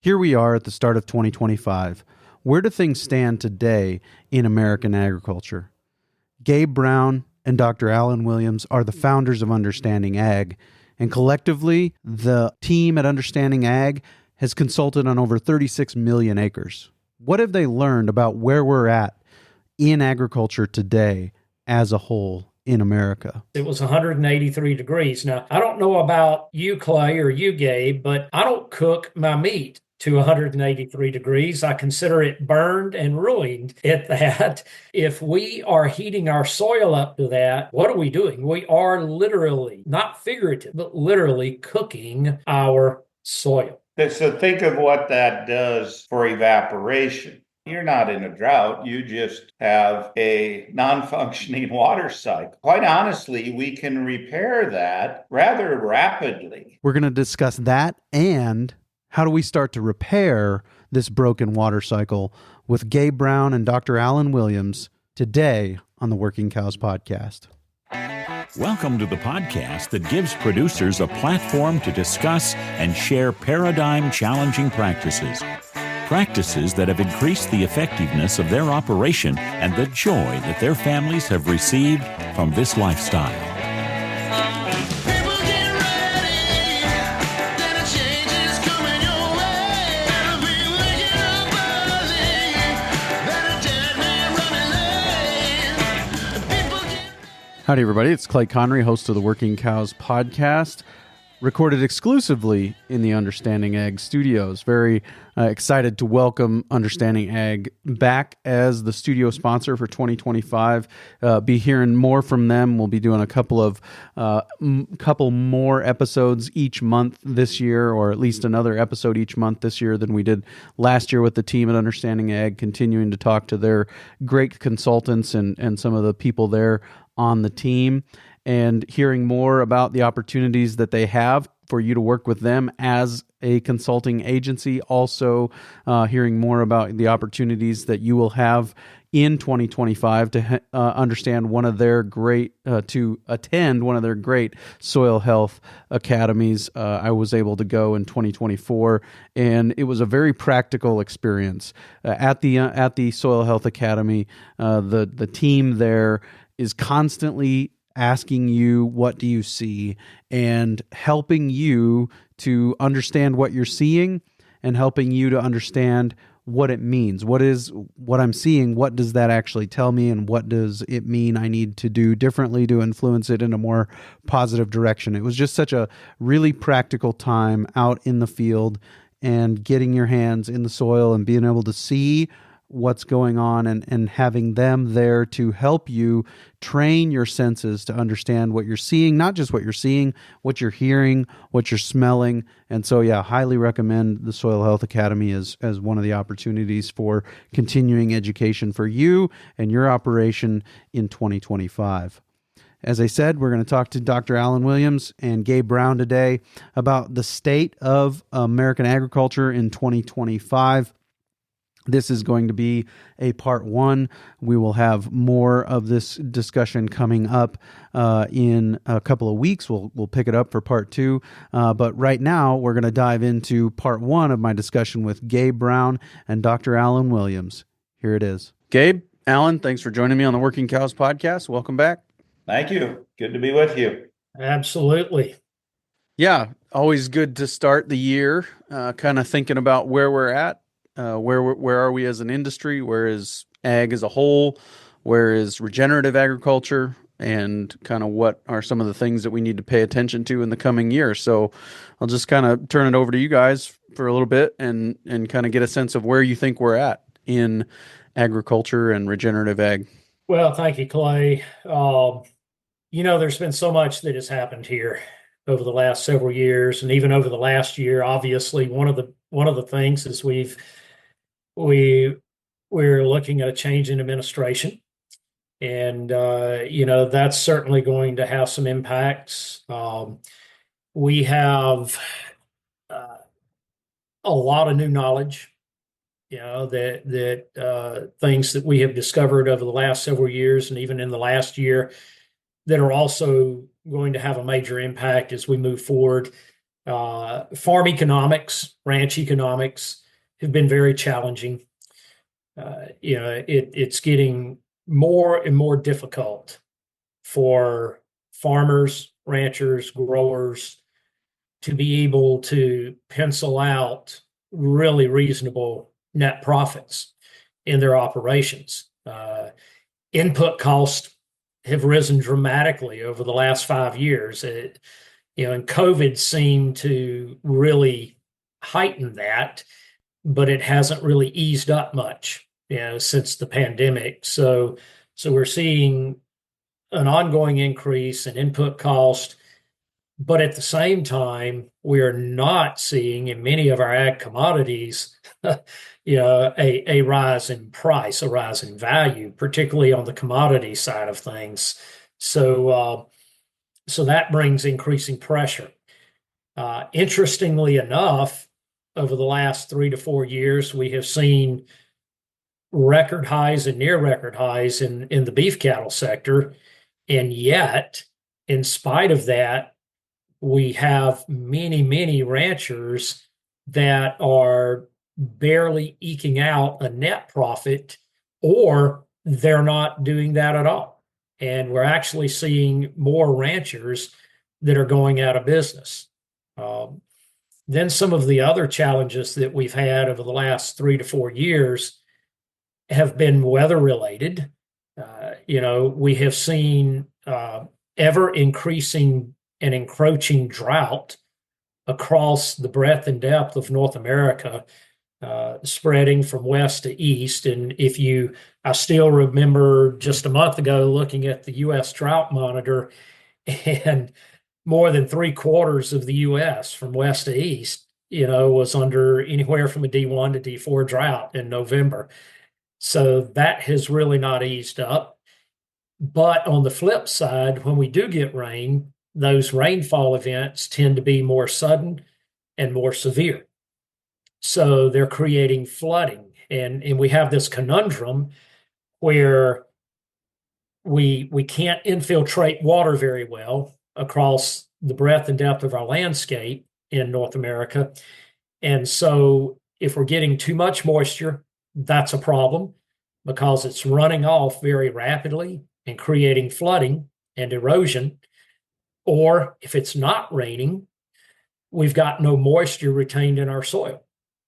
Here we are at the start of 2025. Where do things stand today in American agriculture? Gabe Brown and Dr. Alan Williams are the founders of Understanding Ag, and collectively, the team at Understanding Ag has consulted on over 36 million acres. What have they learned about where we're at in agriculture today as a whole in America? It was 183 degrees. Now, I don't know about you, Clay, or you, Gabe, but I don't cook my meat to 183 degrees. I consider it burned and ruined at that. If we are heating our soil up to that, what are we doing? We are literally, not figurative, but literally cooking our soil. So think of what that does for evaporation. You're not in a drought. You just have a non-functioning water cycle. Quite honestly, we can repair that rather rapidly. We're going to discuss that and how do we start to repair this broken water cycle with Gabe Brown and Dr. Alan Williams today on the Working Cows Podcast. Welcome to the podcast that gives producers a platform to discuss and share paradigm-challenging practices. Practices that have increased the effectiveness of their operation and the joy that their families have received from this lifestyle. Howdy, everybody. It's Clay Connery, host of the Working Cows Podcast, recorded exclusively in the Understanding Ag studios. Very excited to welcome Understanding Ag back as the studio sponsor for 2025. Be hearing more from them. We'll be doing a couple more episodes each month this year, or at least another episode each month this year than we did last year with the team at Understanding Ag, continuing to talk to their great consultants and some of the people there on the team, and hearing more about the opportunities that they have for you to work with them as a consulting agency. Also, hearing more about the opportunities that you will have in 2025 to understand one of their great, to attend one of their great soil health academies. I was able to go in 2024, and it was a very practical experience. At the Soil Health Academy, the team there is constantly asking you, what do you see, and helping you to understand what you're seeing and helping you to understand what it means. What is what I'm seeing? What does that actually tell me? And what does it mean I need to do differently to influence it in a more positive direction? It was just such a really practical time out in the field and getting your hands in the soil and being able to see what's going on and having them there to help you train your senses to understand what you're seeing, not just what you're seeing, what you're hearing, what you're smelling. And so, yeah, highly recommend the Soil Health Academy as one of the opportunities for continuing education for you and your operation in 2025. As I said, we're going to talk to Dr. Alan Williams and Gabe Brown today about the state of American agriculture in 2025. This is going to be a part one. We will have more of this discussion coming up in a couple of weeks. We'll pick it up for part two. But right now, we're going to dive into part one of my discussion with Gabe Brown and Dr. Alan Williams. Here it is. Gabe, Alan, thanks for joining me on the Working Cows Podcast. Welcome back. Thank you. Good to be with you. Absolutely. Yeah, always good to start the year, kind of thinking about where we're at. Where are we as an industry? Where is ag as a whole? Where is regenerative agriculture? And kind of what are some of the things that we need to pay attention to in the coming year? So I'll just kind of turn it over to you guys for a little bit and kind of get a sense of where you think we're at in agriculture and regenerative ag. Well, thank you, Clay. There's been so much that has happened here over the last several years, and even over the last year. Obviously, one of the things is we're looking at a change in administration, and that's certainly going to have some impacts. We have a lot of new knowledge, that things that we have discovered over the last several years, and even in the last year, that are also going to have a major impact as we move forward. Farm economics, ranch economics have been very challenging. It's getting more and more difficult for farmers, ranchers, growers to be able to pencil out really reasonable net profits in their operations. Input costs have risen dramatically over the last 5 years. And COVID seemed to really heighten that, but it hasn't really eased up much, since the pandemic. So we're seeing an ongoing increase in input cost, but at the same time, we are not seeing in many of our ag commodities, a rise in price, a rise in value, particularly on the commodity side of things. So that brings increasing pressure. Interestingly enough, over the last 3 to 4 years, we have seen record highs and near record highs in the beef cattle sector. And yet, in spite of that, we have many, many ranchers that are barely eking out a net profit, or they're not doing that at all. And we're actually seeing more ranchers that are going out of business. Then some of the other challenges that we've had over the last 3 to 4 years have been weather related. We have seen ever increasing and encroaching drought across the breadth and depth of North America, spreading from west to east. And I still remember just a month ago looking at the U.S. drought monitor, and more than 3/4 of the U.S. from west to east, was under anywhere from a D1 to D4 drought in November. So that has really not eased up. But on the flip side, when we do get rain, those rainfall events tend to be more sudden and more severe. So they're creating flooding. And we have this conundrum where we can't infiltrate water very well across the breadth and depth of our landscape in North America. And so if we're getting too much moisture, that's a problem because it's running off very rapidly and creating flooding and erosion. Or if it's not raining, we've got no moisture retained in our soil.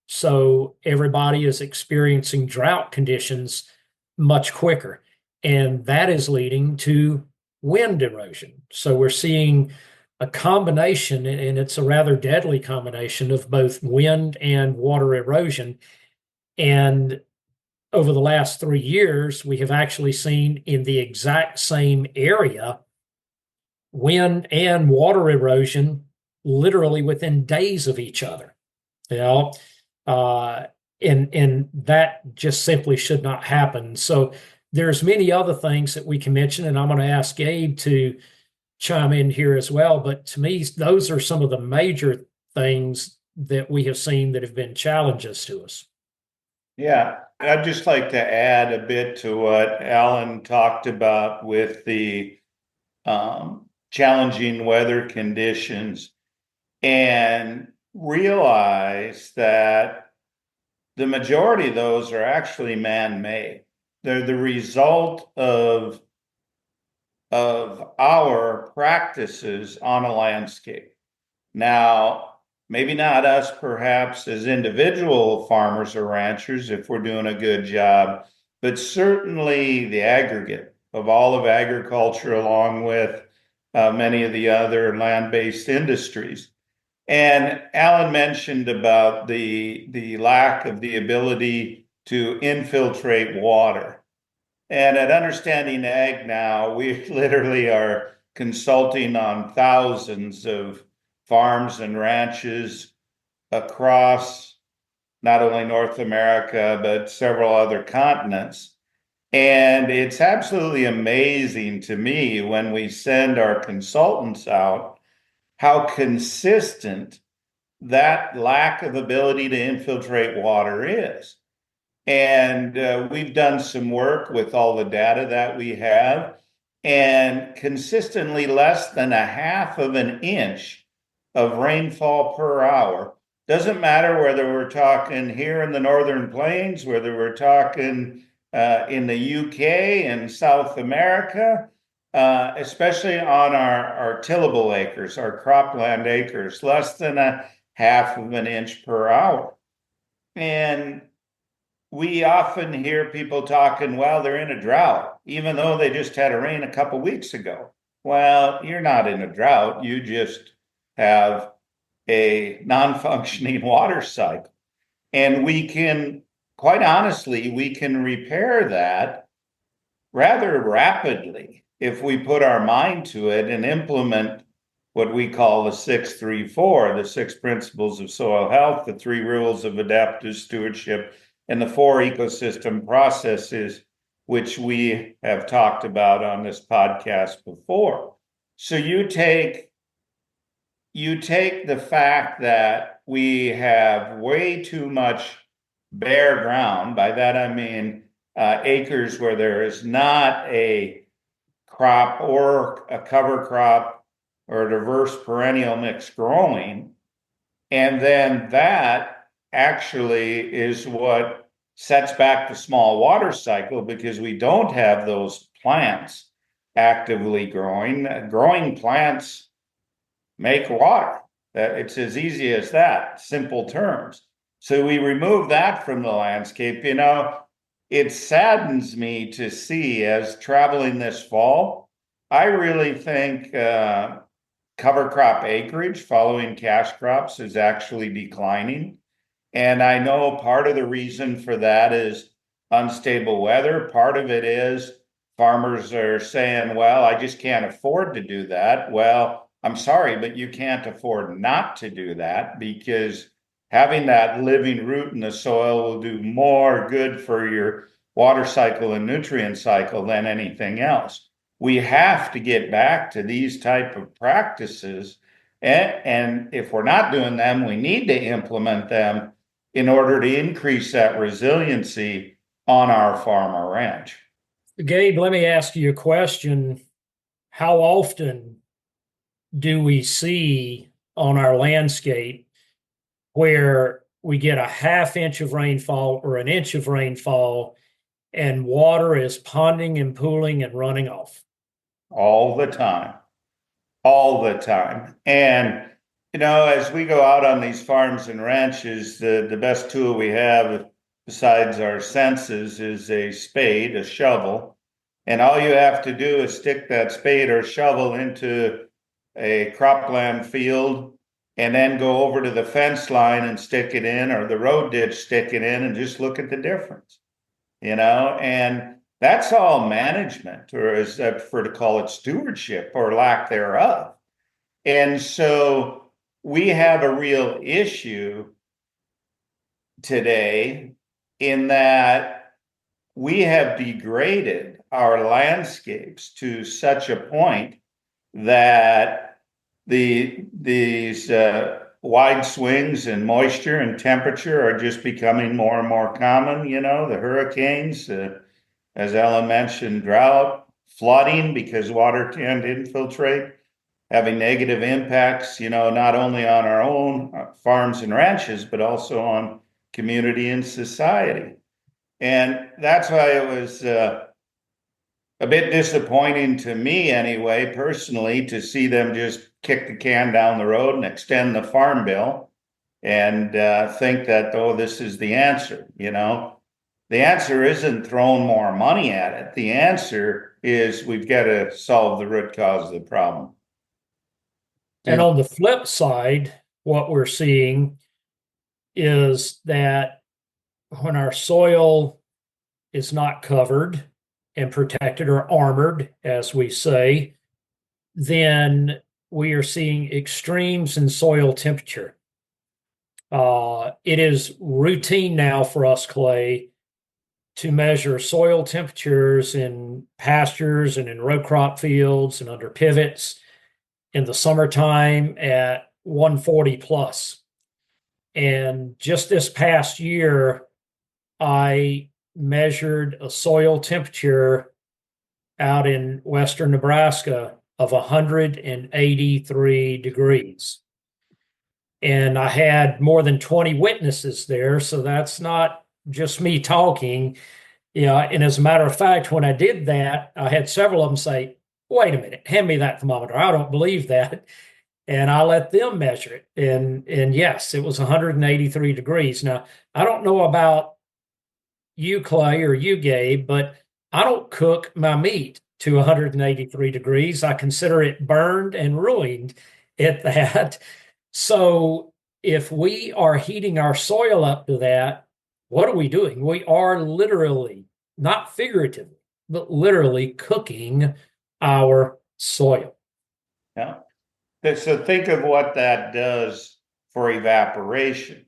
So everybody is experiencing drought conditions much quicker. And that is leading to wind erosion. So we're seeing a combination, and it's a rather deadly combination of both wind and water erosion. And over the last 3 years, we have actually seen in the exact same area wind and water erosion literally within days of each other. And that just simply should not happen. So there's many other things that we can mention, and I'm going to ask Gabe to chime in here as well. But to me, those are some of the major things that we have seen that have been challenges to us. Yeah, I'd just like to add a bit to what Alan talked about with the challenging weather conditions, and realize that the majority of those are actually man-made. They're the result of our practices on a landscape. Now, maybe not us perhaps as individual farmers or ranchers if we're doing a good job, but certainly the aggregate of all of agriculture along with many of the other land-based industries. And Alan mentioned about the lack of the ability to infiltrate water. And at Understanding Ag now, we literally are consulting on thousands of farms and ranches across not only North America, but several other continents. And it's absolutely amazing to me when we send our consultants out, how consistent that lack of ability to infiltrate water is. And we've done some work with all the data that we have, and consistently less than 1/2 of an inch of rainfall per hour. Doesn't matter whether we're talking here in the Northern Plains, whether we're talking in the UK and South America, especially on our tillable acres, our cropland acres, less than a half of an inch per hour. And we often hear people talking, well, they're in a drought, even though they just had a rain a couple weeks ago. Well, you're not in a drought. You just have a non-functioning water cycle. And we can, quite honestly, we can repair that rather rapidly if we put our mind to it and implement what we call the 6-3-4, the 6 principles of soil health, the 3 rules of adaptive stewardship, and the 4 ecosystem processes, which we have talked about on this podcast before. So you take the fact that we have way too much bare ground. By that I mean acres where there is not a crop or a cover crop or a diverse perennial mix growing. And then that actually is what sets back the small water cycle, because we don't have those plants actively growing. Growing plants make water. It's as easy as that, simple terms. So we remove that from the landscape. It saddens me to see, as traveling this fall, I really think cover crop acreage following cash crops is actually declining. And I know part of the reason for that is unstable weather. Part of it is farmers are saying, well, I just can't afford to do that. Well, I'm sorry, but you can't afford not to do that, because having that living root in the soil will do more good for your water cycle and nutrient cycle than anything else. We have to get back to these type of practices. And if we're not doing them, we need to implement them in order to increase that resiliency on our farm or ranch. Gabe, let me ask you a question. How often do we see on our landscape where we get a half inch of rainfall or an inch of rainfall and water is ponding and pooling and running off? All the time. And as we go out on these farms and ranches, the best tool we have besides our senses is a spade, a shovel. And all you have to do is stick that spade or shovel into a cropland field and then go over to the fence line and stick it in, or the road ditch, stick it in, and just look at the difference. And that's all management, or as I prefer to call it, stewardship or lack thereof. And so we have a real issue today in that we have degraded our landscapes to such a point that these wide swings in moisture and temperature are just becoming more and more common. The hurricanes, as Ellen mentioned, drought, flooding because water can't infiltrate, having negative impacts, not only on our own farms and ranches, but also on community and society. And that's why it was a bit disappointing to me anyway, personally, to see them just kick the can down the road and extend the farm bill and think that, this is the answer. The answer isn't throwing more money at it. The answer is we've got to solve the root cause of the problem. And on the flip side, what we're seeing is that when our soil is not covered and protected or armored, as we say, then we are seeing extremes in soil temperature. It is routine now for us, Clay, to measure soil temperatures in pastures and in row crop fields and under pivots in the summertime at 140 plus. And just this past year, I measured a soil temperature out in western Nebraska of 183 degrees. And I had more than 20 witnesses there. So that's not just me talking. Yeah. And as a matter of fact, when I did that, I had several of them say, wait a minute, hand me that thermometer. I don't believe that. And I let them measure it. And yes, it was 183 degrees. Now, I don't know about you, Clay, or you, Gabe, but I don't cook my meat to 183 degrees. I consider it burned and ruined at that. So if we are heating our soil up to that, what are we doing? We are literally, not figuratively, but literally cooking our soil. Yeah. So think of what that does for evaporation.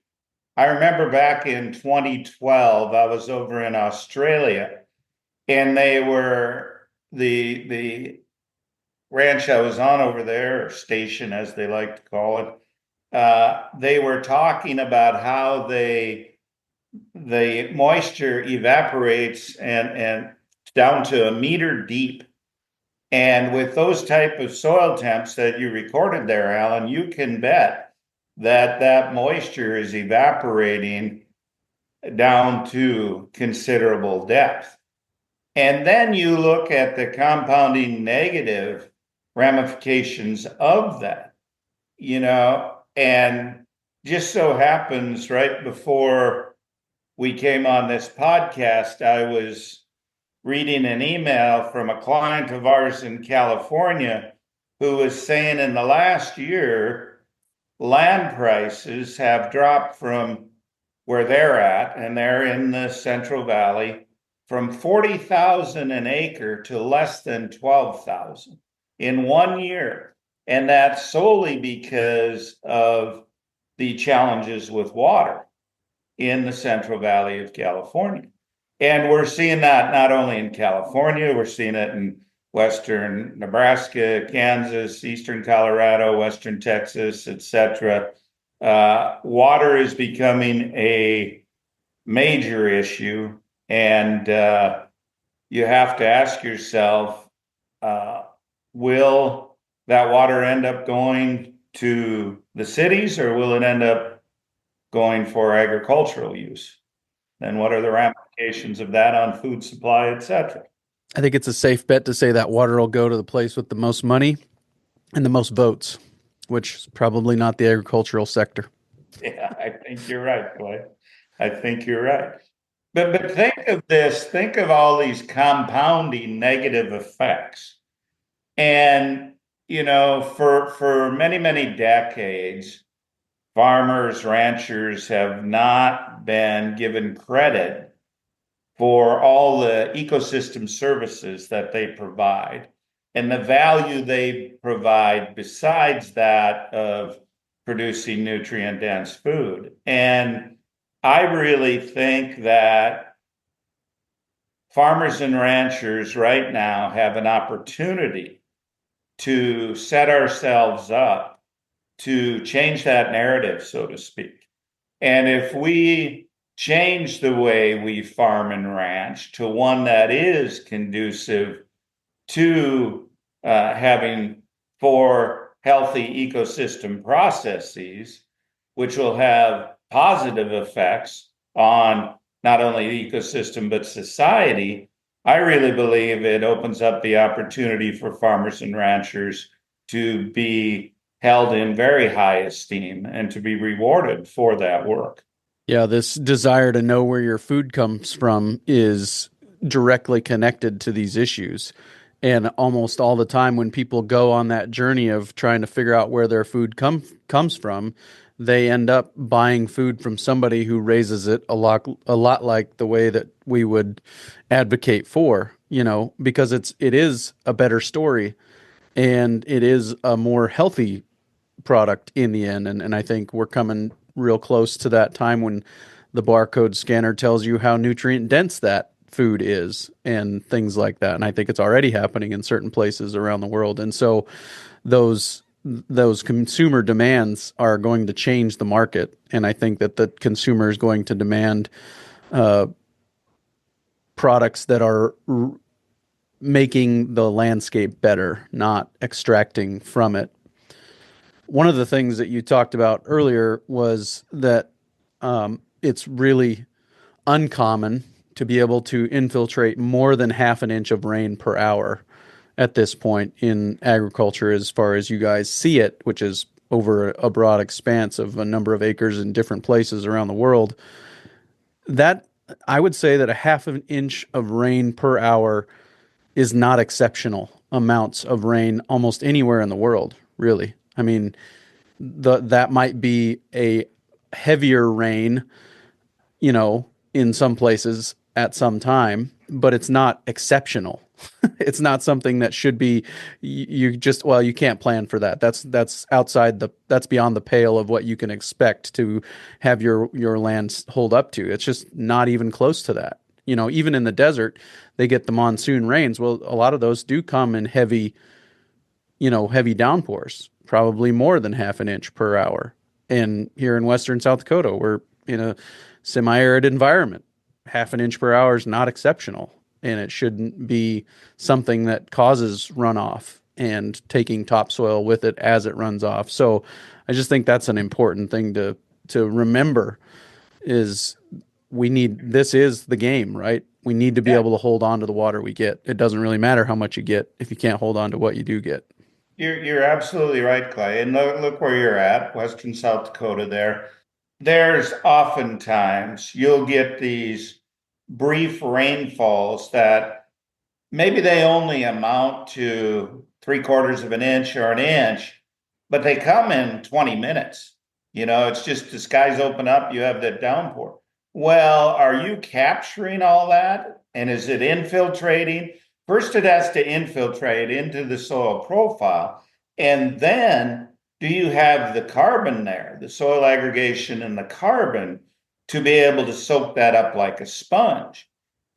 I remember back in 2012, I was over in Australia, and the ranch I was on over there, or station as they like to call it, they were talking about how the moisture evaporates and down to a meter deep. And with those type of soil temps that you recorded there, Alan, you can bet that that moisture is evaporating down to considerable depth. And then you look at the compounding negative ramifications of that, and just so happens right before we came on this podcast, I was reading an email from a client of ours in California who was saying in the last year, land prices have dropped from where they're at, and they're in the Central Valley, from 40,000 an acre to less than 12,000 in 1 year. And that's solely because of the challenges with water in the Central Valley of California. And we're seeing that not only in California, we're seeing it in western Nebraska, Kansas, eastern Colorado, western Texas, etc. Water is becoming a major issue, and you have to ask yourself, will that water end up going to the cities, or will it end up going for agricultural use? And what are the ramifications of that on food supply, etc.? I think it's a safe bet to say that water will go to the place with the most money and the most votes, which is probably not the agricultural sector. Yeah, I think you're right, Clay. I think you're right. But think of this, think of all these compounding negative effects. And, for many, many decades, farmers, ranchers have not been given credit for all the ecosystem services that they provide and the value they provide besides that of producing nutrient dense food. And I really think that farmers and ranchers right now have an opportunity to set ourselves up to change that narrative, so to speak. And if we change the way we farm and ranch to one that is conducive to having four healthy ecosystem processes, which will have positive effects on not only the ecosystem but society, I really believe it opens up the opportunity for farmers and ranchers to be held in very high esteem and to be rewarded for that work. Yeah, this desire to know where your food comes from is directly connected to these issues. And almost all the time when people go on that journey of trying to figure out where their food comes from, they end up buying food from somebody who raises it a lot like the way that we would advocate for, because it is a better story and it is a more healthy product in the end. And I think we're coming real close to that time when the barcode scanner tells you how nutrient dense that food is and things like that. And I think it's already happening in certain places around the world. And so those consumer demands are going to change the market. And I think that the consumer is going to demand products that are making the landscape better, not extracting from it. One of the things that you talked about earlier was that it's really uncommon to be able to infiltrate more than half an inch of rain per hour at this point in agriculture, as far as you guys see it, which is over a broad expanse of a number of acres in different places around the world. That, I would say that a half an inch of rain per hour is not exceptional amounts of rain almost anywhere in the world, really. I mean, that might be a heavier rain, in some places at some time, but it's not exceptional. It's not something that should be, you can't plan for that. That's that's beyond the pale of what you can expect to have your land hold up to. It's just not even close to that. Even in the desert, they get the monsoon rains. Well, a lot of those do come in heavy downpours, probably more than half an inch per hour. And here in western South Dakota, we're in a semi-arid environment. Half an inch per hour is not exceptional, and it shouldn't be something that causes runoff and taking topsoil with it as it runs off. So I just think that's an important thing to remember is this is the game, right? We need to be able to hold on to the water we get. It doesn't really matter how much you get if you can't hold on to what you do get. You're absolutely right, Clay. And look where you're at, western South Dakota there. There's oftentimes you'll get these brief rainfalls that maybe they only amount to 3/4 of an inch or an inch, but they come in 20 minutes. It's just the skies open up, you have that downpour. Well, are you capturing all that? And is it infiltrating? First, it has to infiltrate into the soil profile. And then do you have the carbon there, the soil aggregation and the carbon, to be able to soak that up like a sponge?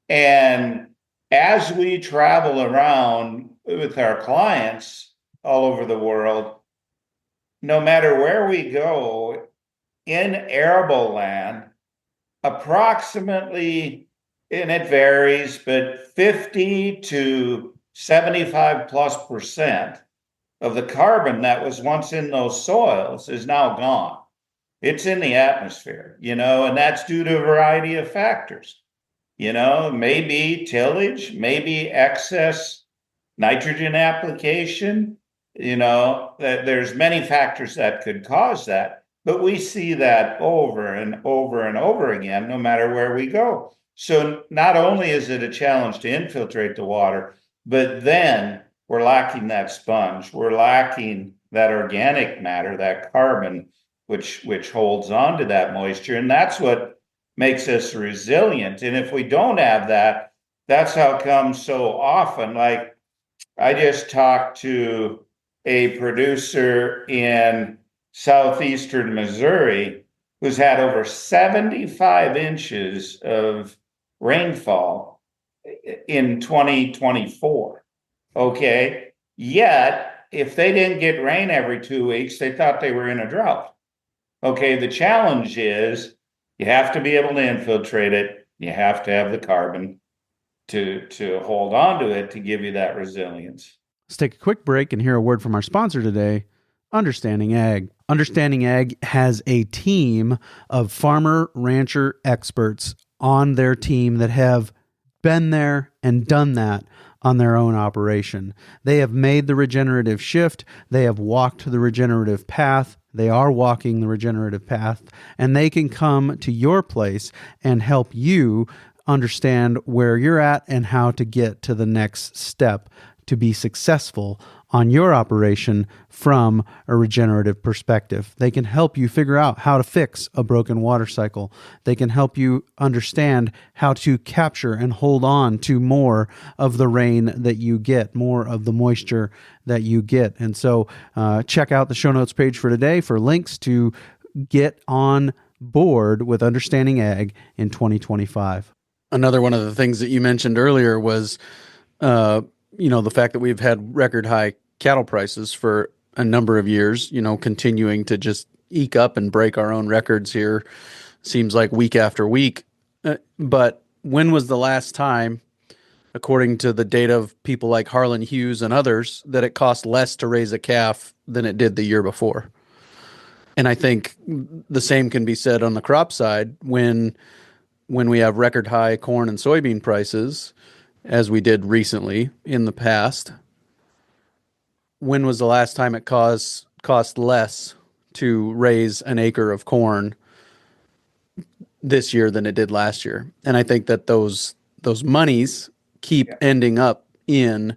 And as we travel around with our clients all over the world, no matter where we go in arable land, approximately, and it varies, but 50 to 75+% of the carbon that was once in those soils is now gone. It's in the atmosphere, and that's due to a variety of factors. Maybe tillage, maybe excess nitrogen application, that there's many factors that could cause that, but we see that over and over and over again, no matter where we go. So not only is it a challenge to infiltrate the water, but then we're lacking that sponge. We're lacking that organic matter, that carbon, which holds on to that moisture. And that's what makes us resilient. And if we don't have that, that's how come so often, like I just talked to a producer in southeastern Missouri who's had over 75 inches of rainfall in 2024. Okay. Yet, if they didn't get rain every 2 weeks, they thought they were in a drought. Okay. The challenge is you have to be able to infiltrate it. You have to have the carbon to hold on to it to give you that resilience. Let's take a quick break and hear a word from our sponsor today, Understanding Ag. Understanding Ag has a team of farmer rancher experts on their team that have been there and done that on their own operation. They have made the regenerative shift. They have walked the regenerative path. They are walking the regenerative path, and they can come to your place and help you understand where you're at and how to get to the next step to be successful on your operation from a regenerative perspective. They can help you figure out how to fix a broken water cycle. They can help you understand how to capture and hold on to more of the rain that you get, more of the moisture that you get. And so check out the show notes page for today for links to get on board with Understanding Ag in 2025. Another one of the things that you mentioned earlier was the fact that we've had record high cattle prices for a number of years, continuing to just eke up and break our own records here. Seems like week after week. But when was the last time, according to the data of people like Harlan Hughes and others, that it cost less to raise a calf than it did the year before? And I think the same can be said on the crop side when we have record high corn and soybean prices, as we did recently in the past. When was the last time it cost less to raise an acre of corn this year than it did last year? And I think that those monies keep ending up in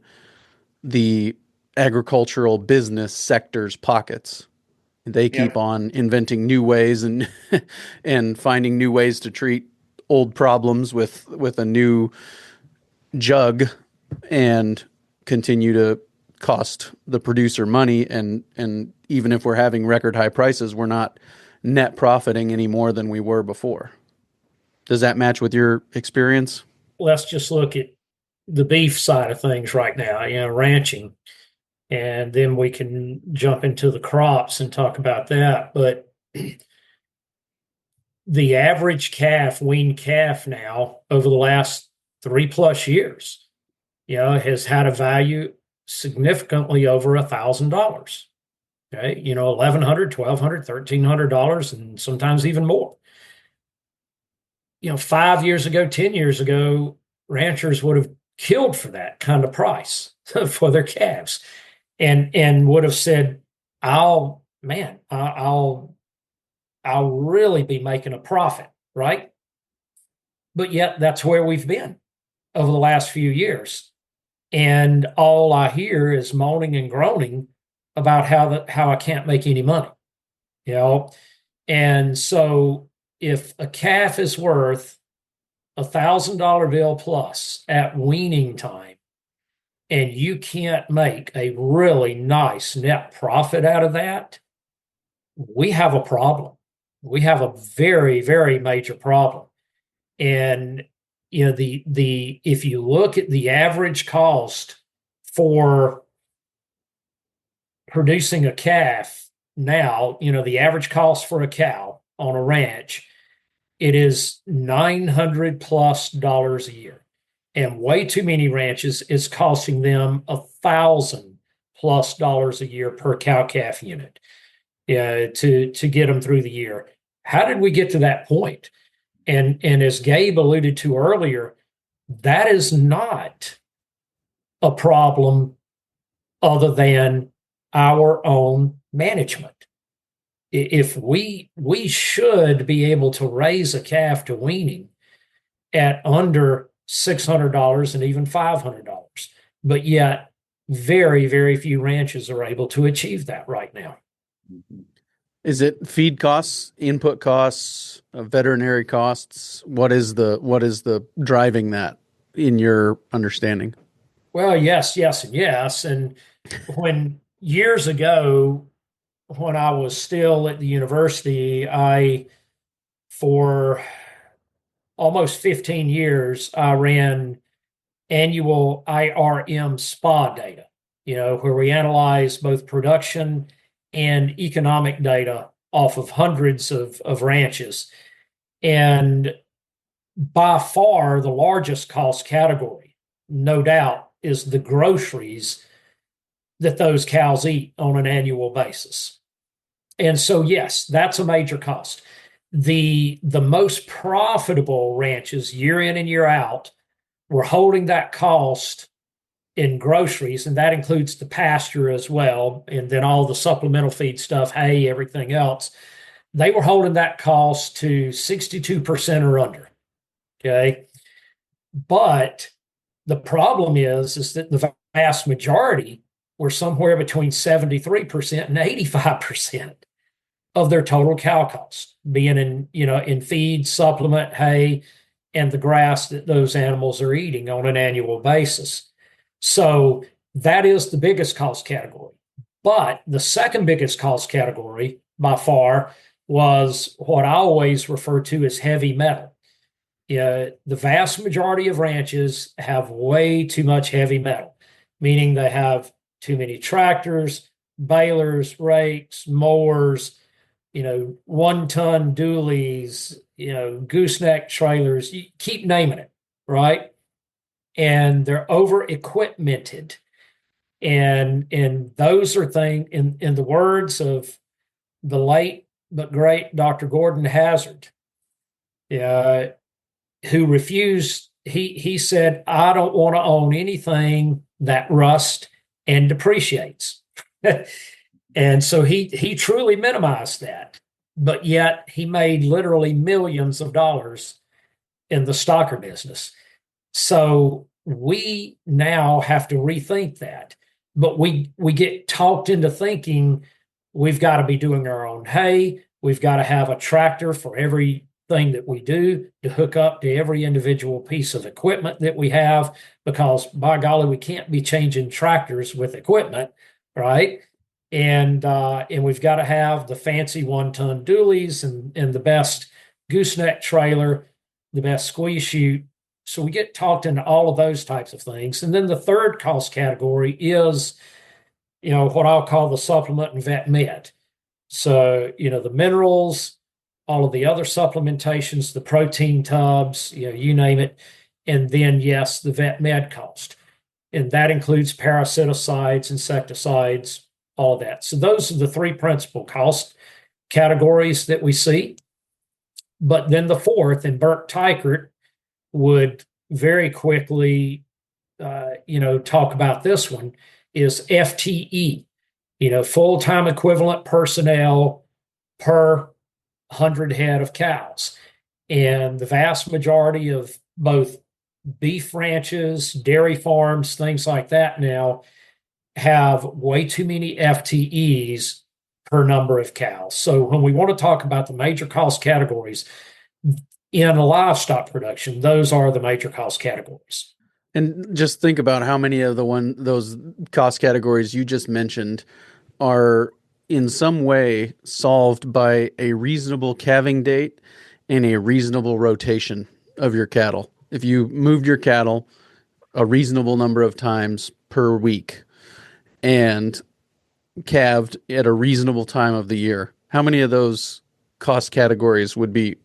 the agricultural business sector's pockets. They keep on inventing new ways and and finding new ways to treat old problems with a new jug, and continue to cost the producer money. And even if we're having record high prices, we're not net profiting any more than we were before. Does that match with your experience? Let's just look at the beef side of things right now, ranching, and then we can jump into the crops and talk about that. But the average weaned calf now over the last 3+ years, has had a value significantly over $1,000. Okay, $1,100, $1,200, $1,300, and sometimes even more. 5 years ago, 10 years ago, ranchers would have killed for that kind of price for their calves, and would have said, I'll really be making a profit, right? But yet that's where we've been over the last few years. And all I hear is moaning and groaning about how I can't make any money, And so if a calf is worth $1,000 bill plus at weaning time, and you can't make a really nice net profit out of that, we have a problem. We have a very, very major problem. And if you look at the average cost for producing a calf now, the average cost for a cow on a ranch, it is $900+ a year. And way too many ranches is costing them $1,000+ a year per cow calf unit to get them through the year. How did we get to that point? And as Gabe alluded to earlier, that is not a problem other than our own management. If we should be able to raise a calf to weaning at under $600 and even $500, but yet very, very few ranches are able to achieve that right now. Is it feed costs, input costs, veterinary costs? What is the driving that in your understanding? Well, yes, and yes. And when years ago, when I was still at the university, for almost 15 years, I ran annual IRM SPA data, where we analyze both production and economic data off of hundreds of ranches. And by far the largest cost category, no doubt, is the groceries that those cows eat on an annual basis. And so, yes, that's a major cost. The most profitable ranches year in and year out were holding that cost in groceries, and that includes the pasture as well, and then all the supplemental feed stuff, hay, everything else. They were holding that cost to 62% or under. Okay. But the problem is that the vast majority were somewhere between 73% and 85% of their total cow cost, being in feed, supplement, hay, and the grass that those animals are eating on an annual basis. So that is the biggest cost category. But the second biggest cost category by far was what I always refer to as heavy metal. The vast majority of ranches have way too much heavy metal, meaning they have too many tractors, balers, rakes, mowers, 1-ton dualies, gooseneck trailers, you keep naming it, right? And they're over-equipmented. And those are things, in the words of the late but great Dr. Gordon Hazard, who refused. He said, I don't want to own anything that rusts and depreciates. And so he truly minimized that. But yet he made literally millions of dollars in the stocker business. So we now have to rethink that. But we get talked into thinking we've got to be doing our own hay. We've got to have a tractor for everything that we do to hook up to every individual piece of equipment that we have, because by golly, we can't be changing tractors with equipment, right? And we've got to have the fancy 1-ton dualies and the best gooseneck trailer, the best squeeze chute. So we get talked into all of those types of things. And then the third cost category is, what I'll call the supplement and vet med. So, the minerals, all of the other supplementations, the protein tubs, you name it. And then, yes, the vet med cost. And that includes parasiticides, insecticides, all of that. So those are the three principal cost categories that we see. But then the fourth, and Bert Teichert would very quickly, talk about this one, is FTE, full-time equivalent personnel per 100 head of cows. And the vast majority of both beef ranches, dairy farms, things like that now have way too many FTEs per number of cows. So when we want to talk about the major cost categories in a livestock production, those are the major cost categories. And just think about how many of those cost categories you just mentioned are in some way solved by a reasonable calving date and a reasonable rotation of your cattle. If you moved your cattle a reasonable number of times per week and calved at a reasonable time of the year, how many of those cost categories would be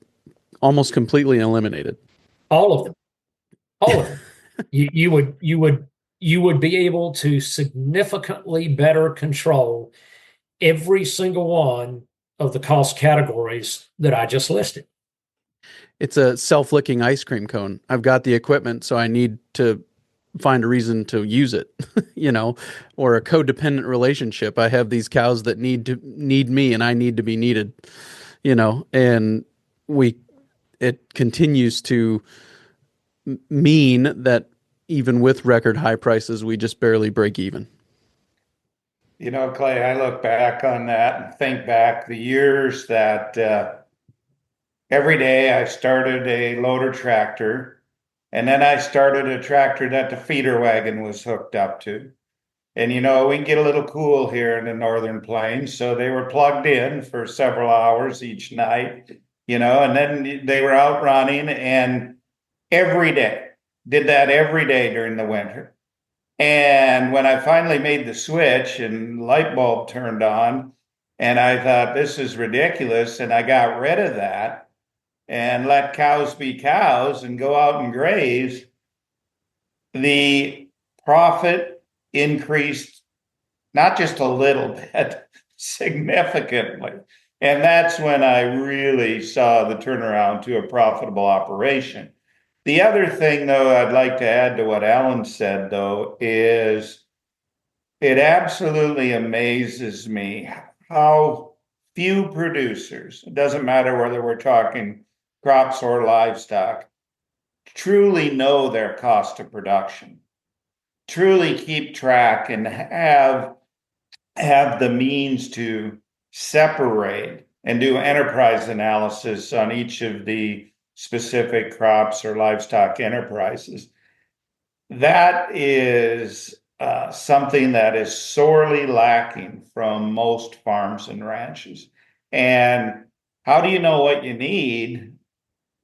almost completely eliminated? All of them. All of them. You would be able to significantly better control every single one of the cost categories that I just listed. It's a self-licking ice cream cone. I've got the equipment, so I need to find a reason to use it, or a codependent relationship. I have these cows that need me and I need to be needed, and it continues to mean that even with record high prices, we just barely break even. Clay, I look back on that and think back the years that every day I started a loader tractor, and then I started a tractor that the feeder wagon was hooked up to. And, we can get a little cool here in the Northern Plains, so they were plugged in for several hours each night, and then they were out running, and every day, did that every day during the winter. And when I finally made the switch and light bulb turned on, and I thought, this is ridiculous, and I got rid of that and let cows be cows and go out and graze, the profit increased not just a little bit, significantly. And that's when I really saw the turnaround to a profitable operation. The other thing, though, I'd like to add to what Alan said, though, is it absolutely amazes me how few producers, it doesn't matter whether we're talking crops or livestock, truly know their cost of production, truly keep track and have the means to separate and do enterprise analysis on each of the specific crops or livestock enterprises. That is something that is sorely lacking from most farms and ranches. And how do you know what you need?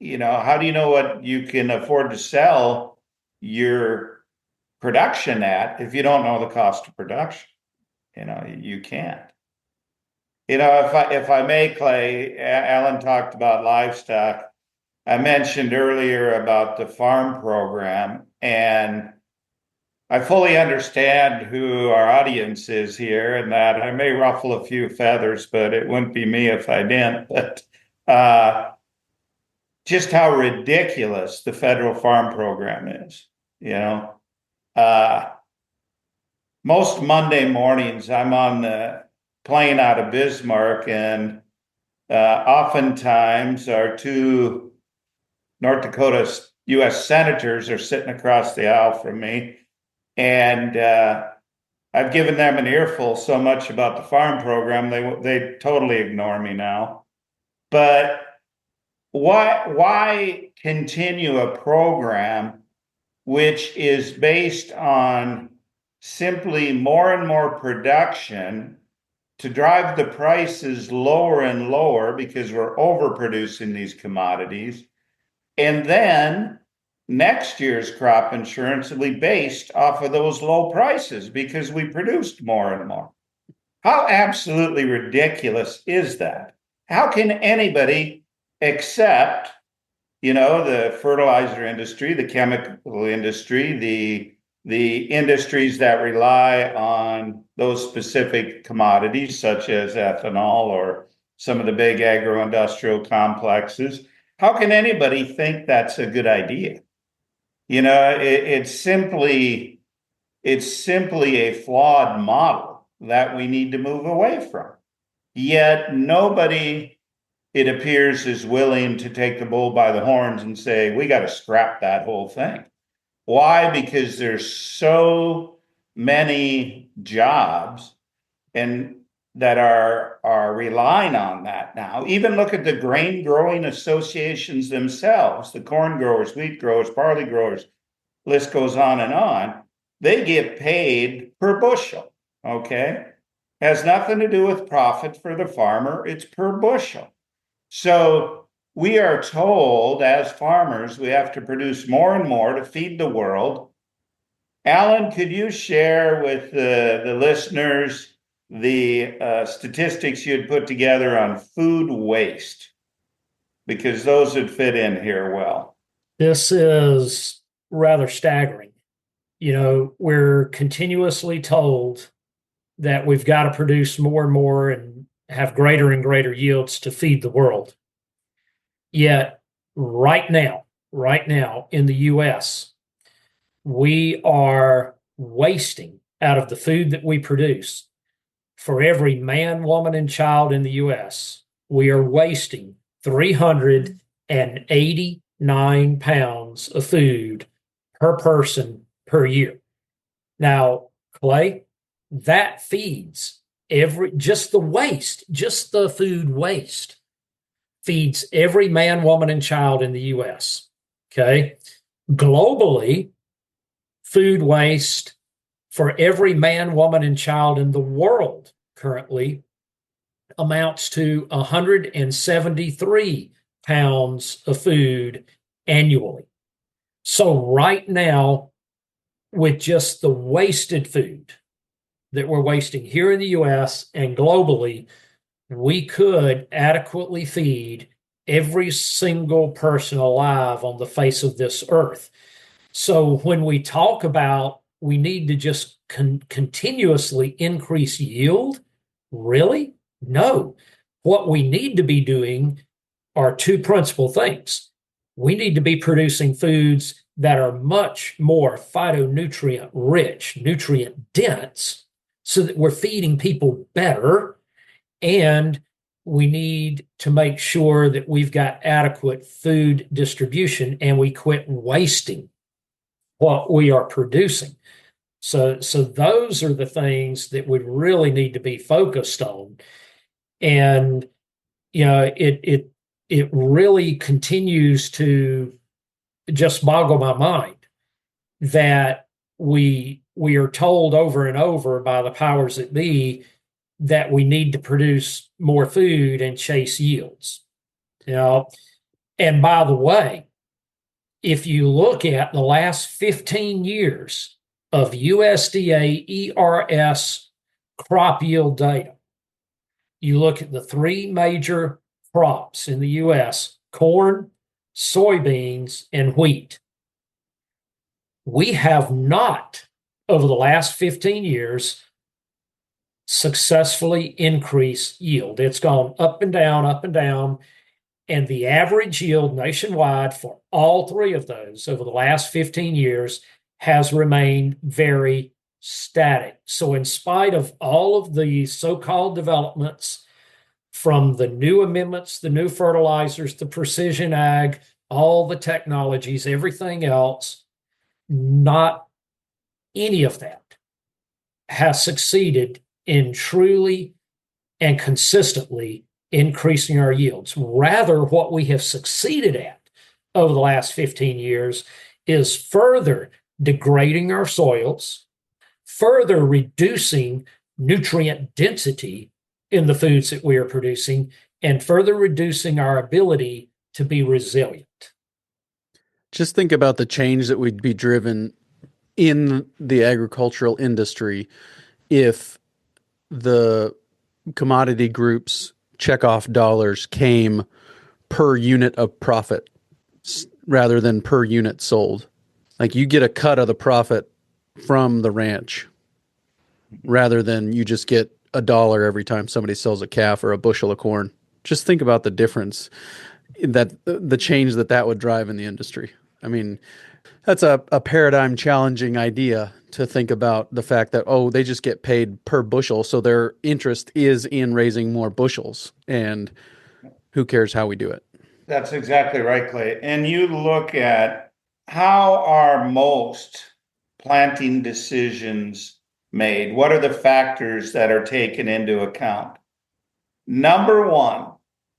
How do you know what you can afford to sell your production at if you don't know the cost of production? You can't. If I may, Clay, Alan talked about livestock. I mentioned earlier about the farm program, and I fully understand who our audience is here and that I may ruffle a few feathers, but it wouldn't be me if I didn't. But just how ridiculous the federal farm program is, most Monday mornings, I'm on the plane out of Bismarck, and oftentimes our two North Dakota U.S. senators are sitting across the aisle from me, and I've given them an earful so much about the farm program, they totally ignore me now. But why continue a program which is based on simply more and more production to drive the prices lower and lower because we're overproducing these commodities? And then next year's crop insurance will be based off of those low prices because we produced more and more. How absolutely ridiculous is that? How can anybody except, the fertilizer industry, the chemical industry, the industries that rely on those specific commodities, such as ethanol or some of the big agro-industrial complexes, how can anybody think that's a good idea? It's simply a flawed model that we need to move away from. Yet nobody, it appears, is willing to take the bull by the horns and say, we got to scrap that whole thing. Why? Because there's so many jobs and that are relying on that now. Even look at the grain growing associations themselves, the corn growers, wheat growers, barley growers, list goes on and on. They get paid per bushel, okay? Has nothing to do with profit for the farmer, it's per bushel. So we are told as farmers, we have to produce more and more to feed the world. Alan, could you share with the listeners the statistics you had put together on food waste? Because those would fit in here well. This is rather staggering. We're continuously told that we've got to produce more and more and have greater and greater yields to feed the world. Yet right now in the U.S., we are wasting out of the food that we produce. For every man, woman, and child in the U.S., we are wasting 389 pounds of food per person per year. Now, Clay, that feeds just the food waste feeds every man, woman, and child in the U.S. Okay. Globally, food waste for every man, woman, and child in the world currently amounts to 173 pounds of food annually. So right now, with just the wasted food that we're wasting here in the U.S. and globally, we could adequately feed every single person alive on the face of this earth. So when we talk about we need to just continuously increase yield, really? No. What we need to be doing are two principal things. We need to be producing foods that are much more phytonutrient rich, nutrient dense, so that we're feeding people better. And we need to make sure that we've got adequate food distribution and we quit wasting what we are producing. So those are the things that we really need to be focused on. And, it really continues to just boggle my mind that we are told over and over by the powers that be that we need to produce more food and chase yields. And by the way, if you look at the last 15 years of USDA ERS crop yield data, you look at the three major crops in the U.S., corn, soybeans, and wheat. We have not over the last 15 years successfully increase yield. It's gone up and down, up and down. And the average yield nationwide for all three of those over the last 15 years has remained very static. So, in spite of all of the so-called developments from the new amendments, the new fertilizers, the precision ag, all the technologies, everything else, not any of that has succeeded in truly and consistently increasing our yields. Rather, what we have succeeded at over the last 15 years is further degrading our soils, further reducing nutrient density in the foods that we are producing, and further reducing our ability to be resilient. Just think about the change that would be driven in the agricultural industry if the commodity groups checkoff dollars came per unit of profit rather than per unit sold. Like you get a cut of the profit from the ranch rather than you just get $1 every time somebody sells a calf or a bushel of corn. Just think about the difference that the change that would drive in the industry. I mean, that's a paradigm challenging idea to think about the fact that, oh, they just get paid per bushel. So their interest is in raising more bushels and who cares how we do it? That's exactly right, Clay. And you look at how are most planting decisions made? What are the factors that are taken into account? Number one,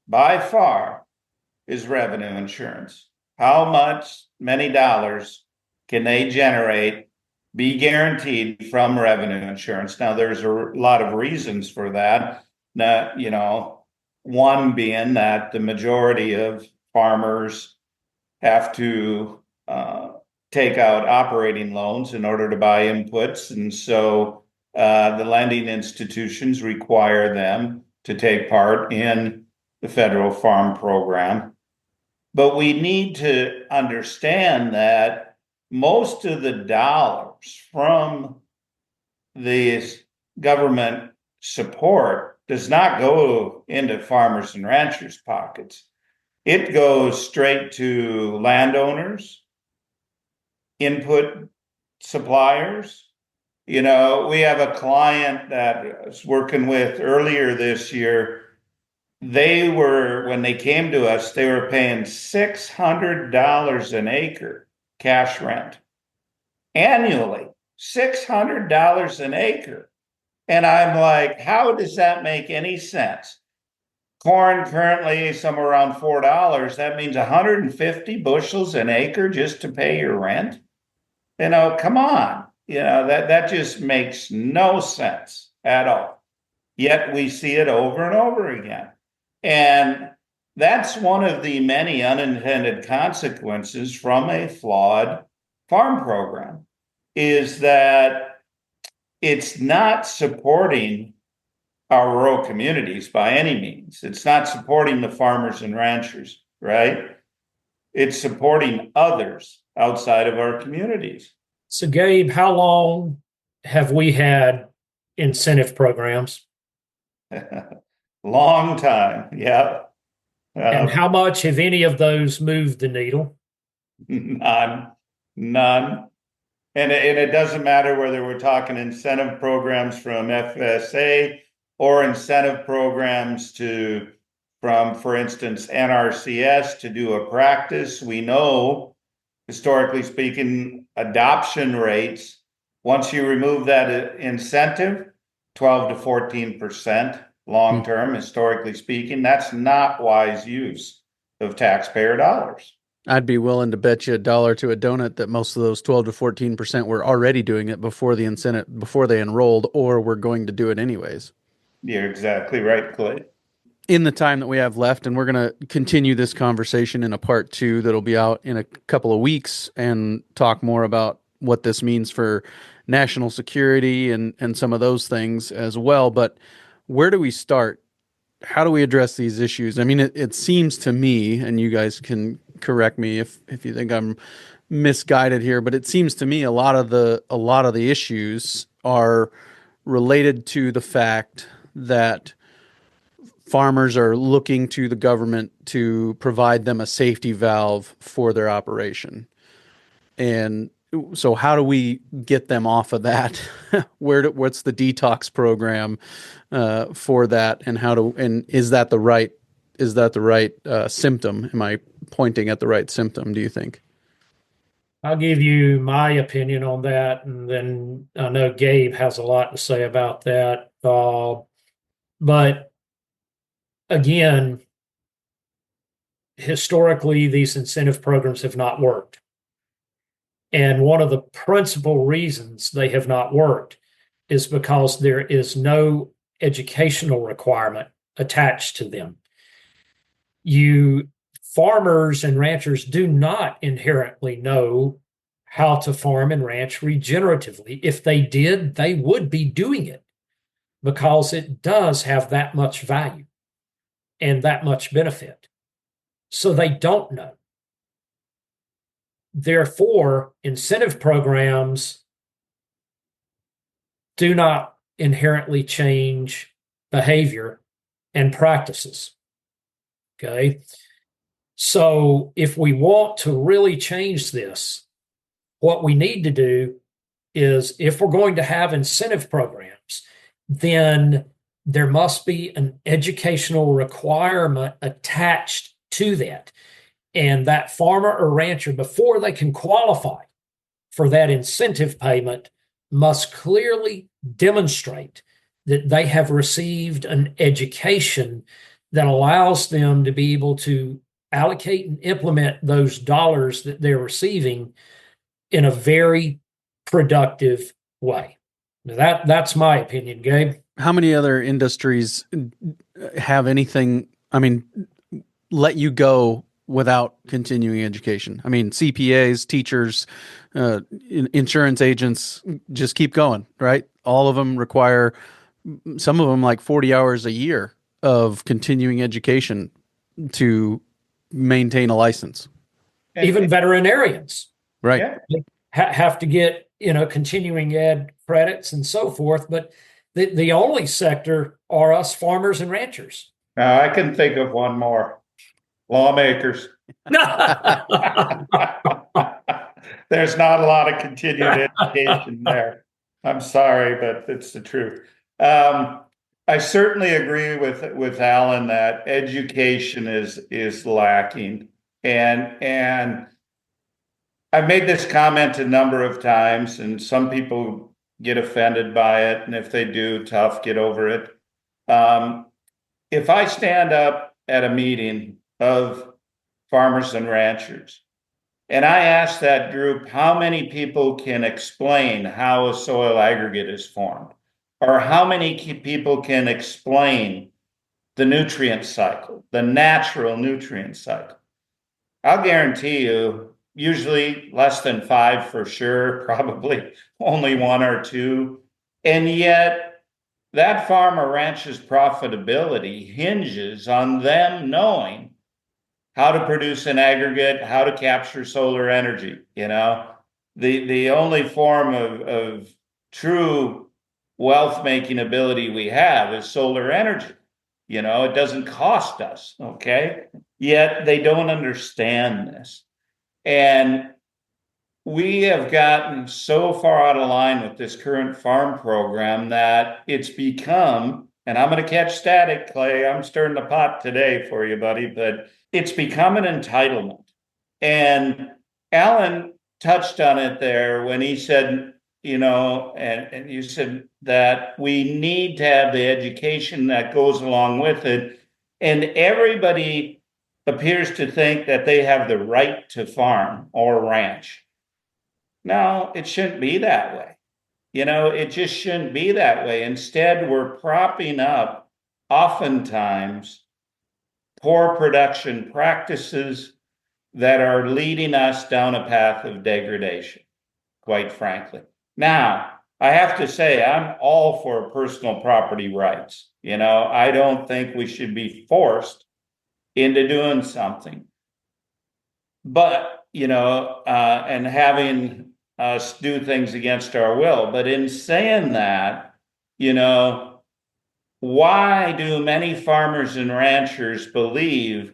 by far, is revenue insurance. How many dollars can they generate, be guaranteed from revenue insurance? Now, there's a lot of reasons for that. One being that the majority of farmers have to take out operating loans in order to buy inputs. And so the lending institutions require them to take part in the federal farm program. But we need to understand that most of the dollars from this government support does not go into farmers and ranchers' pockets. It goes straight to landowners, input suppliers. We have a client that I was working with earlier this year. When they came to us, they were paying $600 an acre cash rent annually, $600 an acre. And I'm like, how does that make any sense? Corn currently somewhere around $4. That means 150 bushels an acre just to pay your rent. Come on. That just makes no sense at all. Yet we see it over and over again. And that's one of the many unintended consequences from a flawed farm program, is that it's not supporting our rural communities by any means. It's not supporting the farmers and ranchers, right? It's supporting others outside of our communities. So, Gabe, how long have we had incentive programs? Long time, yeah. And how much have any of those moved the needle? None. And it doesn't matter whether we're talking incentive programs from FSA or incentive programs from, for instance, NRCS to do a practice. We know, historically speaking, adoption rates, once you remove that incentive, 12 to 14%. Long term, historically speaking, that's not wise use of taxpayer dollars. I'd be willing to bet you $1 to a donut that most of those 12 to 14% were already doing it before the incentive, before they enrolled, or were going to do it anyways. You're exactly right, Clay. In the time that we have left, and we're going to continue this conversation in a part 2 that'll be out in a couple of weeks and talk more about what this means for national security and some of those things as well. But where do we start? How do we address these issues? I mean, it seems to me, and you guys can correct me if you think I'm misguided here, but it seems to me a lot of the issues are related to the fact that farmers are looking to the government to provide them a safety valve for their operation. And so how do we get them off of that? What's the detox program for that, and is that the right symptom? Am I pointing at the right symptom, do you think? I'll give you my opinion on that, and then I know Gabe has a lot to say about that. But again, historically, these incentive programs have not worked. And one of the principal reasons they have not worked is because there is no educational requirement attached to them. Farmers and ranchers do not inherently know how to farm and ranch regeneratively. If they did, they would be doing it because it does have that much value and that much benefit. So they don't know. Therefore, incentive programs do not inherently change behavior and practices. Okay. So if we want to really change this, what we need to do is, if we're going to have incentive programs, then there must be an educational requirement attached to that. And that farmer or rancher, before they can qualify for that incentive payment, must clearly demonstrate that they have received an education that allows them to be able to allocate and implement those dollars that they're receiving in a very productive way. Now that's my opinion, Gabe. How many other industries have anything, let you go without continuing education? I mean, CPAs, teachers, insurance agents, just keep going, right? All of them require, some of them like 40 hours a year of continuing education to maintain a license. Even veterinarians, right? Yeah. Have to get continuing ed credits and so forth. But the only sector are us farmers and ranchers. Now, I can think of one more. Lawmakers. There's not a lot of continued education there. I'm sorry, but it's the truth. I certainly agree with Alan that education is lacking, and I've made this comment a number of times, and some people get offended by it, and if they do, tough, get over it. If I stand up at a meeting of farmers and ranchers, and I ask that group how many people can explain how a soil aggregate is formed, or how many people can explain the nutrient cycle, the natural nutrient cycle, I'll guarantee you, usually less than 5 for sure, probably only 1 or 2. And yet that farm or ranch's profitability hinges on them knowing how to produce an aggregate, how to capture solar energy. The only form of true wealth-making ability we have is solar energy. It doesn't cost us, okay? Yet they don't understand this. And we have gotten so far out of line with this current farm program that it's become, and I'm going to catch static, Clay, I'm stirring the pot today for you, buddy, but it's become an entitlement. And Alan touched on it there when he said, and you said that we need to have the education that goes along with it. And everybody appears to think that they have the right to farm or ranch. No, it shouldn't be that way. It just shouldn't be that way. Instead, we're propping up oftentimes poor production practices that are leading us down a path of degradation, quite frankly. Now, I have to say, I'm all for personal property rights. I don't think we should be forced into doing something. But and having us do things against our will. But in saying that, why do many farmers and ranchers believe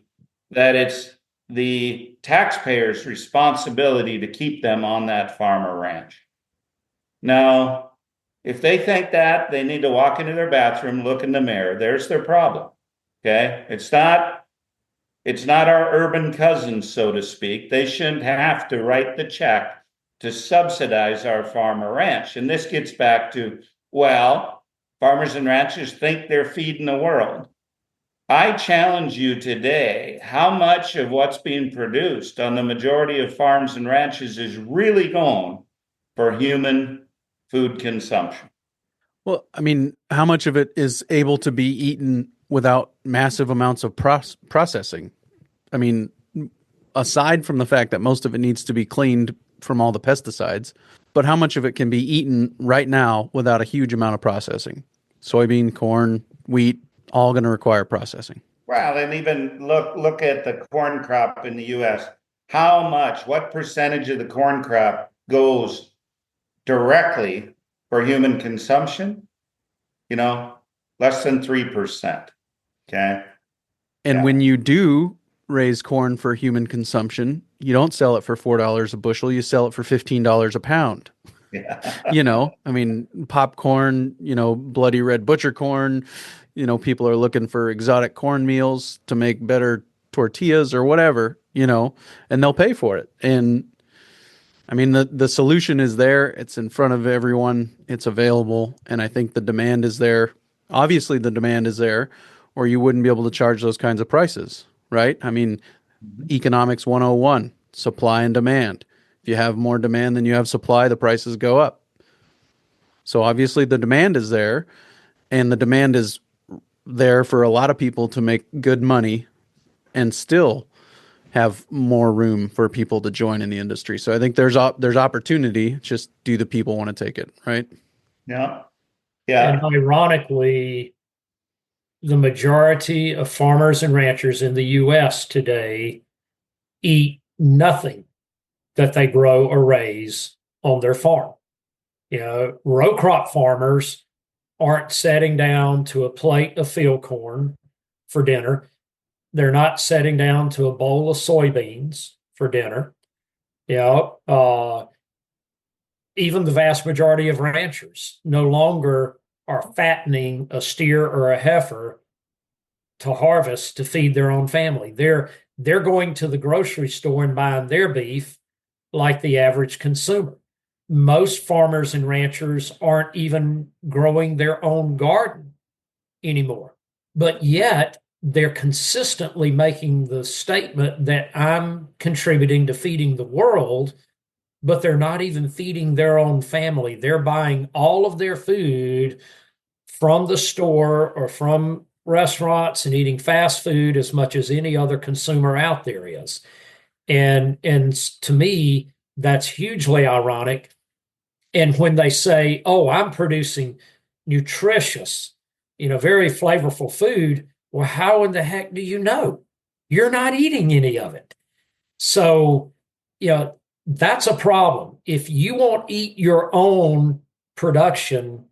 that it's the taxpayers' responsibility to keep them on that farm or ranch? Now, if they think that, they need to walk into their bathroom, look in the mirror. There's their problem. Okay? It's not our urban cousins, so to speak. They shouldn't have to write the check to subsidize our farm or ranch. And this gets back to, well, farmers and ranchers think they're feeding the world. I challenge you today, how much of what's being produced on the majority of farms and ranches is really going for human food consumption? Well, I mean, how much of it is able to be eaten without massive amounts of processing? I mean, aside from the fact that most of it needs to be cleaned from all the pesticides, but how much of it can be eaten right now without a huge amount of processing? Soybean, corn, wheat, all going to require processing. Well, and even look at the corn crop in the U.S. What percentage of the corn crop goes directly for human consumption? Less than 3%. Okay. And when you do raise corn for human consumption, you don't sell it for $4 a bushel, you sell it for $15 a pound. Yeah. I mean, popcorn, bloody red butcher corn, people are looking for exotic corn meals to make better tortillas or whatever, and they'll pay for it. And I mean, the solution is there. It's in front of everyone. It's available. And I think the demand is there. Obviously, the demand is there, or you wouldn't be able to charge those kinds of prices, right? I mean, economics 101, supply and demand. If you have more demand than you have supply, the prices go up. So obviously the demand is there, and the demand is there for a lot of people to make good money and still have more room for people to join in the industry. So I think there's opportunity. Just do the people want to take it, right? Yeah. Yeah. And ironically, the majority of farmers and ranchers in the U.S. today eat nothing that they grow or raise on their farm. Row crop farmers aren't sitting down to a plate of field corn for dinner. They're not sitting down to a bowl of soybeans for dinner. Even the vast majority of ranchers no longer are fattening a steer or a heifer to harvest to feed their own family. They're going to the grocery store and buying their beef like the average consumer. Most farmers and ranchers aren't even growing their own garden anymore, but yet they're consistently making the statement that I'm contributing to feeding the world, but they're not even feeding their own family. They're buying all of their food from the store or from restaurants and eating fast food as much as any other consumer out there is. And to me, that's hugely ironic. And when they say, oh, I'm producing nutritious, very flavorful food, well, how in the heck do you know? You're not eating any of it. So, that's a problem. If you won't eat your own production,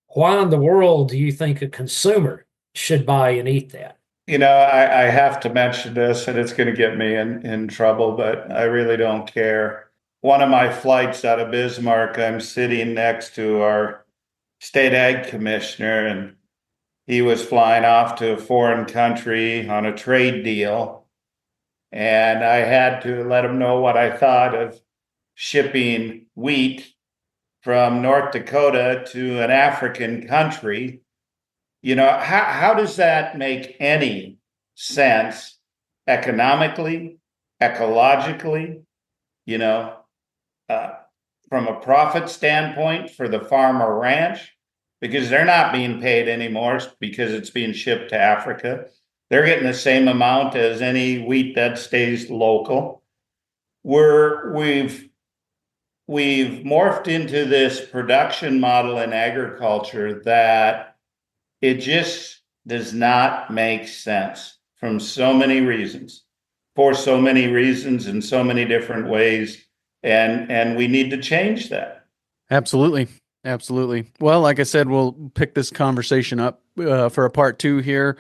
why in the world do you think a consumer should buy and eat that? I have to mention this, and it's going to get me in trouble, but I really don't care. One of my flights out of Bismarck, I'm sitting next to our state ag commissioner, and he was flying off to a foreign country on a trade deal. And I had to let him know what I thought of shipping wheat from North Dakota to an African country. How does that make any sense economically, ecologically, from a profit standpoint for the farm or ranch? Because they're not being paid anymore because it's being shipped to Africa. They're getting the same amount as any wheat that stays local. We've morphed into this production model in agriculture that it just does not make sense from so many reasons. for so many reasons in so many different ways. And we need to change that. Absolutely. Absolutely. Well, like I said, we'll pick this conversation up for a part 2 here,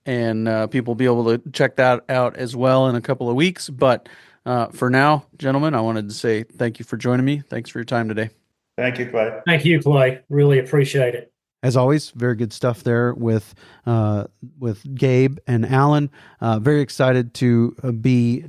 and people will be able to check that out as well in a couple of weeks. But for now, gentlemen, I wanted to say thank you for joining me. Thanks for your time today. Thank you, Clay. Thank you, Clay. Really appreciate it. As always, very good stuff there with Gabe and Alan. Very excited to be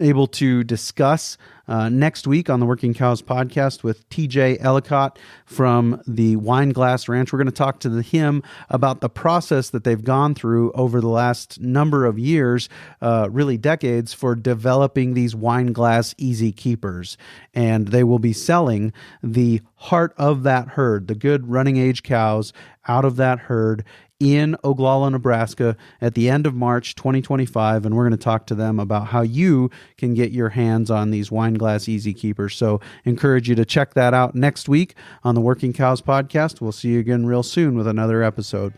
able to discuss next week on the Working Cows podcast with TJ Ellicott from the Wine Glass Ranch. We're going to talk to him about the process that they've gone through over the last number of years, really decades, for developing these wine glass easy keepers. And they will be selling the heart of that herd, the good running age cows out of that herd in Oglala, Nebraska at the end of March 2025, and we're going to talk to them about how you can get your hands on these wine glass easy keepers. So encourage you to check that out next week on the Working Cows podcast. We'll see you again real soon with another episode.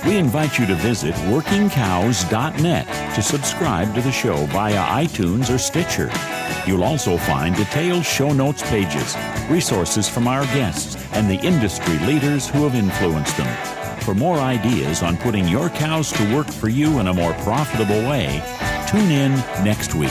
We invite you to visit workingcows.net to subscribe to the show via iTunes or Stitcher. You'll also find detailed show notes pages, resources from our guests, and the industry leaders who have influenced them. For more ideas on putting your cows to work for you in a more profitable way, tune in next week.